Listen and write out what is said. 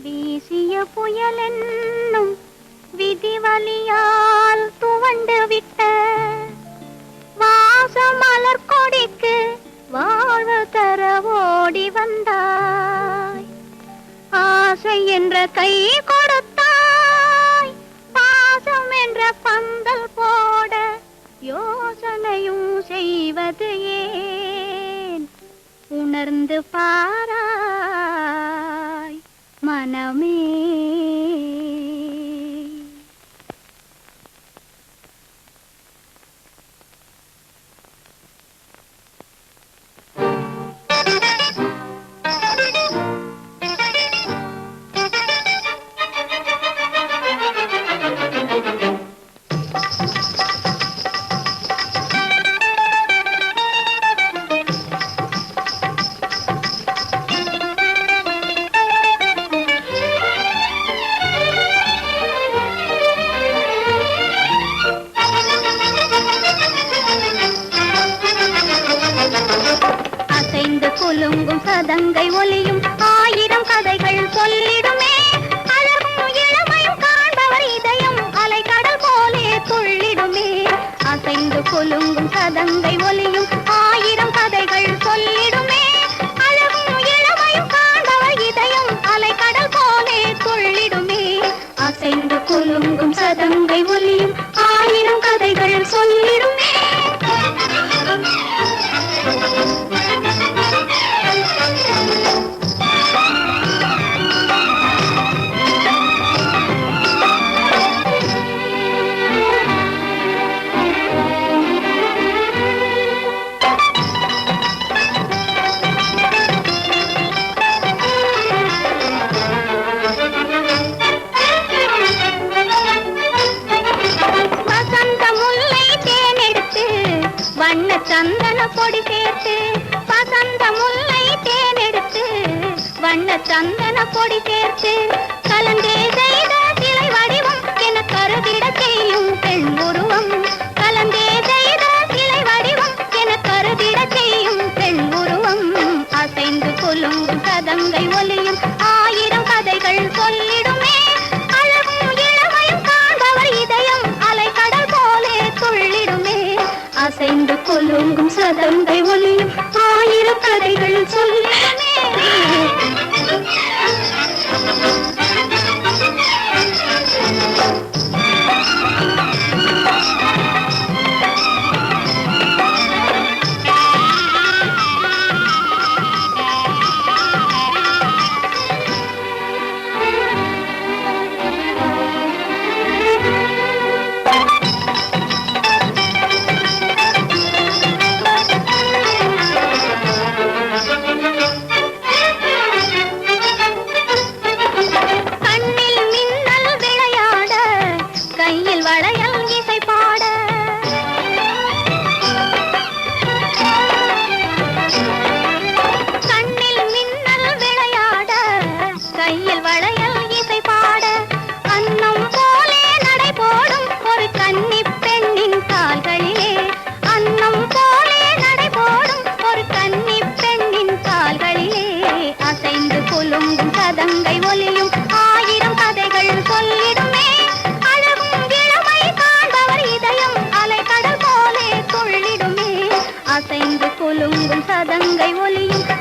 வீசிய புயலென்னும் விதிவலியால் துவண்டு விட்ட வாசமலர் கொடிக்கு வாழ்வு தர ஓடி வந்தாய். ஆசை என்ற கை கொடுத்தாய், பாசம் என்ற பந்தல் போட யோசனையும் செய்வது ஏன்? உணர்ந்து பாராய் மனமே. குலுங்கும் சதங்கை ஒலியும் ஆயிரம் கதைகள் சொல்லிடுமே. அழகும் இளமையும் காண்பவர் இதயம் அலைக்கடல் போலே துள்ளிடுமே. அசைந்து குலுங்கும் சதங்கை ஒலியும் ஆயிரம் கதைகள் சொல்லிடுமே. அழகும் இளமையும் காண்பவர் இதயம் அலைக்கடல் போலே துள்ளிடுமே. அசைந்து குலுங்கும் சதங்கை ஒலியும் ஆயிரம் கதைகள் சொல்லிடுமே. சந்தன பொடி சேர்த்து வசந்த முல்லை தேனெடுத்து வண்ண சந்தன பொடி சேர்த்து கலந்தே செய்த சிலை வடிவம் என கருதிட செய்யும் பெண் உருவம். கலந்தே செய்த சிலை வடிவம் என கருதிட செய்யும் பெண் உருவம். அசைந்து குலுங்கும் சதங்கை ஒலியும் ஆயிரம் கதைகள் சொல்லிடுமே. அழகும் இளமையும் காண்பவர் இதயம் அலைக்கடல் போலே துள்ளிடுமே. அசைந்து குலுங்கும் சதங்கை ஒலியும் ஆயிரம் கதைகள் சொல்லிடுமே. சதங்கை ஒலியும் ஆயிரம் கதைகள் சொல்லிடுமே. அழகும் இளமை காண்பவர் இதயம் அலைக்கடல் போலே துள்ளிடுமே. அசைந்து குலுங்கும் சதங்கை ஒலியும்